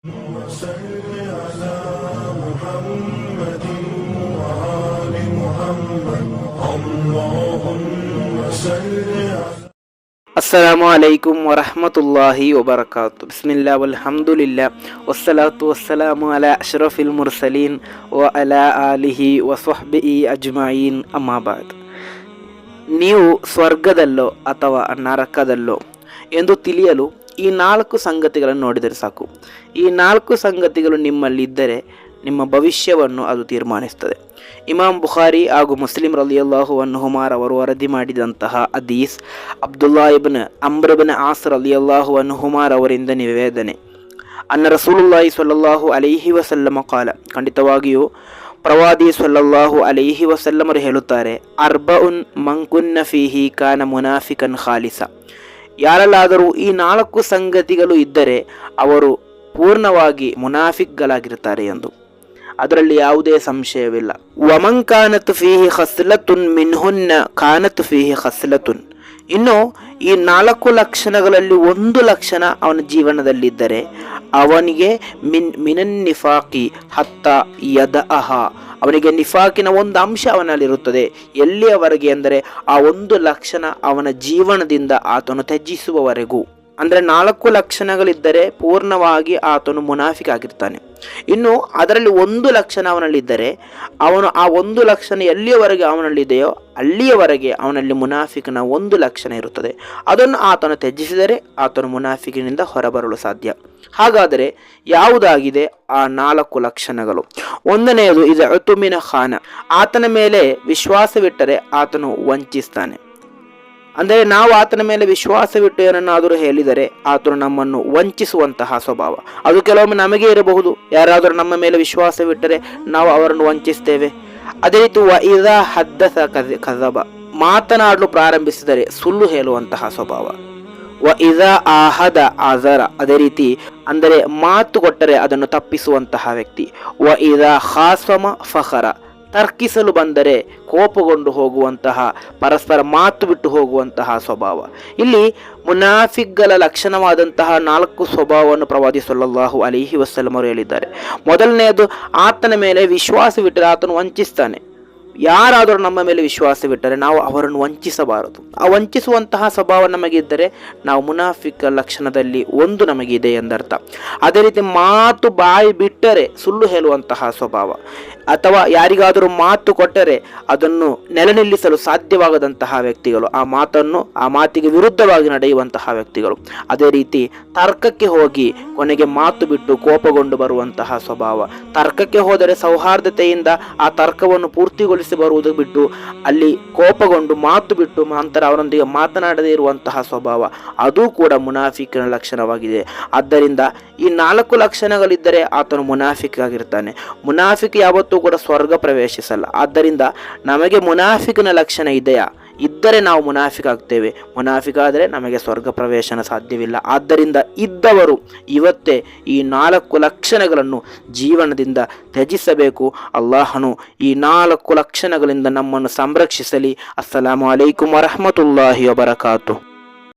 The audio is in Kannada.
وصل على محمد وآل محمد اللهم صل على ಅಸ್ಸಲಾಮು ಅಲೈಕುಂ ವರಹಮತುಲ್ಲಾಹಿ ವಬರಕಾತು. ಬಿಸ್ಮಿಲ್ಲಾ ವಲ್ಹಮ್ದುಲಿಲ್ಲಾ ವಸ್ಸಲಾತು ವಸ್ಸಲಾಮು ಅಲಾ ಅಶ್ರಫಿಲ್ ಮುರ್ಸಲೀನ್ ವ ಅಲಾ ಆಲಿಹಿ ವಸ್ವಹ್ಬಿಹಿ ಅಜ್ಮಾಯಿನ್ ಅಮ್ಮಾಬಾದ್. ನೀವು ಸ್ವರ್ಗದಲ್ಲೋ ಅಥವಾ ನರಕದಲ್ಲೋ ಎಂದು ತಿಳಿಯಲು ಈ 4 ಸಂಗತಿಗಳನ್ನು ನೋಡಿದರೆ ಸಾಕು. ಈ 4 ಸಂಗತಿಗಳು ನಿಮ್ಮಲ್ಲಿದ್ದರೆ ನಿಮ್ಮ ಭವಿಷ್ಯವನ್ನು ಅದು ತೀರ್ಮಾನಿಸ್ತದೆ. ಇಮಾಮ್ ಬುಖಾರಿ ಹಾಗೂ ಮುಸ್ಲಿಂ ರಲಿಯಲ್ಲಾಹು ಅನ್ಹುಮಾರ್ ಅವರು ವರದಿ ಮಾಡಿದಂತಹ ಹದೀಸ್ ಅಬ್ದುಲ್ಲಾ ಇಬ್ನ್ ಅಮ್ರ್ ಇಬ್ನ್ ಆಸ್ ರಲಿಯಲ್ಲಾಹು ಅನ್ಹುಮಾರ್ ಅವರಿಂದ ನಿವೇದನೆ. ಅನ್ನ ರಸೂಲುಲ್ಲಾಹಿ ಸ್ವಲ್ಲಲ್ಲಾಹು ಅಲೈಹಿ ವಸಲ್ಲಮ ಕಾಲ, ಖಂಡಿತವಾಗಿಯೂ ಪ್ರವಾದಿ ಸ್ವಲ್ಲಲ್ಲಾಹು ಅಲೈಹಿ ವಸಲ್ಲಮರು ಹೇಳುತ್ತಾರೆ, ಅರ್ಬಉನ್ ಮಂಕುನ್ನ ಫೀಹಿ ಕಾನ ಮುನಾಫಿಕನ್ ಖಾಲಿಸ. ಯಾರಲ್ಲಾದರೂ ಈ 4 ಸಂಗತಿಗಳು ಇದ್ದರೆ ಅವರು ಪೂರ್ಣವಾಗಿ ಮುನಾಫಿಕ್ಗಳಾಗಿರ್ತಾರೆ ಎಂದು. ಅದರಲ್ಲಿ ಯಾವುದೇ ಸಂಶಯವಿಲ್ಲ. ವಮನ್ ಕಾನತ್ ಫೀಹಿ ಖಸ್ಲತುನ್ ಮಿನ್ಹುನ್ನ ಕಾನತ್ ಫೀಹಿ ಖಸ್ಲತುನ್. ಇನ್ನು ಈ 4 ಲಕ್ಷಣಗಳಲ್ಲಿ ಒಂದು ಲಕ್ಷಣ ಅವನ ಜೀವನದಲ್ಲಿದ್ದರೆ ಅವನಿಗೆ ಮಿನನ್ ನಿಫಾಕಿ ಹತ್ತ ಯದಅಹ, ಅವನಿಗೆ ನಿಫಾಕಿನ ಒಂದು ಅಂಶ ಅವನಲ್ಲಿರುತ್ತದೆ. ಎಲ್ಲಿಯವರೆಗೆ ಎಂದರೆ ಆ ಒಂದು ಲಕ್ಷಣ ಅವನ ಜೀವನದಿಂದ ಆತನು ತ್ಯಜಿಸುವವರೆಗೂ. ಅಂದರೆ 4 ಲಕ್ಷಣಗಳಿದ್ದರೆ ಪೂರ್ಣವಾಗಿ ಆತನು ಮುನಾಫಿಕ್ ಆಗಿರ್ತಾನೆ. ಇನ್ನು ಅದರಲ್ಲಿ ಒಂದು ಲಕ್ಷಣ ಅವನಲ್ಲಿದ್ದರೆ ಅವನು ಆ ಒಂದು ಲಕ್ಷಣ ಎಲ್ಲಿಯವರೆಗೆ ಅವನಲ್ಲಿದೆಯೋ ಅಲ್ಲಿಯವರೆಗೆ ಅವನಲ್ಲಿ ಮುನಾಫಿಕನ ಒಂದು ಲಕ್ಷಣ ಇರುತ್ತದೆ. ಅದನ್ನು ಆತನು ತ್ಯಜಿಸಿದರೆ ಆತನು ಮುನಾಫಿಕಿನಿಂದ ಹೊರಬರಲು ಸಾಧ್ಯ. ಹಾಗಾದರೆ ಯಾವುದಾಗಿದೆ ಆ 4 ಲಕ್ಷಣಗಳು? ಒಂದನೆಯದು ಇದು ಅತುಮಿನ ಖಾನ, ಆತನ ಮೇಲೆ ವಿಶ್ವಾಸವಿಟ್ಟರೆ ಆತನು ವಂಚಿಸ್ತಾನೆ. ಅಂದರೆ ನಾವು ಆತನ ಮೇಲೆ ವಿಶ್ವಾಸವಿಟ್ಟು ಏನನ್ನಾದರೂ ಹೇಳಿದರೆ ಆತನು ನಮ್ಮನ್ನು ವಂಚಿಸುವಂತಹ ಸ್ವಭಾವ. ಅದು ಕೆಲವೊಮ್ಮೆ ನಮಗೆ ಇರಬಹುದು. ಯಾರಾದರೂ ನಮ್ಮ ಮೇಲೆ ವಿಶ್ವಾಸವಿಟ್ಟರೆ ನಾವು ಅವರನ್ನು ವಂಚಿಸ್ತೇವೆ. ಅದೇ ರೀತಿ ಇದಾ ಹದ್ದಸ ಕಜಬ, ಮಾತನಾಡಲು ಪ್ರಾರಂಭಿಸಿದರೆ ಸುಳ್ಳು ಹೇಳುವಂತಹ ಸ್ವಭಾವ. ಇದಾ ಆಹದ ಆಜರ, ಅದೇ ರೀತಿ ಅಂದರೆ ಮಾತು ಕೊಟ್ಟರೆ ಅದನ್ನು ತಪ್ಪಿಸುವಂತಹ ವ್ಯಕ್ತಿ. ಇದಾ ಖಾಸ್ವಮ ಫಖರ, ತರ್ಕಿಸಲು ಬಂದರೆ ಕೋಪಗೊಂಡು ಹೋಗುವಂತಹ, ಪರಸ್ಪರ ಮಾತು ಬಿಟ್ಟು ಹೋಗುವಂತಹ ಸ್ವಭಾವ. ಇಲ್ಲಿ ಮುನಾಫಿಕ್ಗಳ ಲಕ್ಷಣವಾದಂತಹ 4 ಸ್ವಭಾವವನ್ನು ಪ್ರವಾದಿ ಸಲ್ಲಲ್ಲಾಹು ಅಲೈಹಿ ವಸಲ್ಲಂ ಅವರು ಹೇಳಿದ್ದಾರೆ. ಮೊದಲನೆಯದು, ಆತನ ಮೇಲೆ ವಿಶ್ವಾಸವಿಟ್ಟರೆ ಆತನು ವಂಚಿಸ್ತಾನೆ. ಯಾರಾದರೂ ನಮ್ಮ ಮೇಲೆ ವಿಶ್ವಾಸವಿಟ್ಟರೆ ನಾವು ಅವರನ್ನು ವಂಚಿಸಬಾರದು. ಆ ವಂಚಿಸುವಂತಹ ಸ್ವಭಾವ ನಮಗಿದ್ದರೆ ನಾವು ಮುನಾಫಿಕ್ ಲಕ್ಷಣದಲ್ಲಿ ಒಂದು ನಮಗಿದೆ ಎಂದರ್ಥ. ಅದೇ ರೀತಿ ಮಾತು ಬಾಯಿ ಬಿಟ್ಟರೆ ಸುಳ್ಳು ಹೇಳುವಂತಹ ಸ್ವಭಾವ, ಅಥವಾ ಯಾರಿಗಾದರೂ ಮಾತು ಕೊಟ್ಟರೆ ಅದನ್ನು ನೆಲೆನಿಲ್ಲಿಸಲು ಸಾಧ್ಯವಾಗದಂತಹ ವ್ಯಕ್ತಿಗಳು, ಆ ಮಾತಿಗೆ ವಿರುದ್ಧವಾಗಿ ನಡೆಯುವಂತಹ ವ್ಯಕ್ತಿಗಳು. ಅದೇ ರೀತಿ ತರ್ಕಕ್ಕೆ ಹೋಗಿ ಕೊನೆಗೆ ಮಾತು ಬಿಟ್ಟು ಕೋಪಗೊಂಡು ಬರುವಂತಹ ಸ್ವಭಾವ. ತರ್ಕಕ್ಕೆ ಹೋದರೆ ಸೌಹಾರ್ದತೆಯಿಂದ ಆ ತರ್ಕವನ್ನು ಪೂರ್ತಿಗೊಳಿಸಿ ಬರುವುದು ಬಿಟ್ಟು ಅಲ್ಲಿ ಕೋಪಗೊಂಡು ಮಾತು ಬಿಟ್ಟು ನಂತರ ಅವರೊಂದಿಗೆ ಮಾತನಾಡದೇ ಇರುವಂತಹ ಸ್ವಭಾವ, ಅದು ಕೂಡ ಮುನಾಫಿಕನ ಲಕ್ಷಣವಾಗಿದೆ. ಆದ್ದರಿಂದ ಈ 4 ಲಕ್ಷಣಗಳಿದ್ದರೆ ಆತನು ಮುನಾಫಿಕ್ ಆಗಿರ್ತಾನೆ. ಮುನಾಫಿಕ್ ಯಾವತ್ತೂ ಕೂಡ ಸ್ವರ್ಗ ಪ್ರವೇಶಿಸಲ್ಲ. ಆದ್ದರಿಂದ ನಮಗೆ ಮುನಾಫಿಕನ ಲಕ್ಷಣ ಇದೆಯಾ? ಇದ್ದರೆ ನಾವು ಮುನಾಫಿಕ್ ಆಗ್ತೇವೆ. ಮುನಾಫಿಕ್ ಆದರೆ ನಮಗೆ ಸ್ವರ್ಗ ಪ್ರವೇಶನ ಸಾಧ್ಯವಿಲ್ಲ. ಆದ್ದರಿಂದ ಇದ್ದವರು ಇವತ್ತೇ ಈ 4 ಲಕ್ಷಣಗಳನ್ನು ಜೀವನದಿಂದ ತ್ಯಜಿಸಬೇಕು. ಅಲ್ಲಾಹನು ಈ 4 ಲಕ್ಷಣಗಳಿಂದ ನಮ್ಮನ್ನು ಸಂರಕ್ಷಿಸಲಿ. ಅಸ್ಸಲಾಮು ಅಲೈಕುಂ ವರಹಮತುಲ್ಲಾಹಿ ವಬರಕಾತು.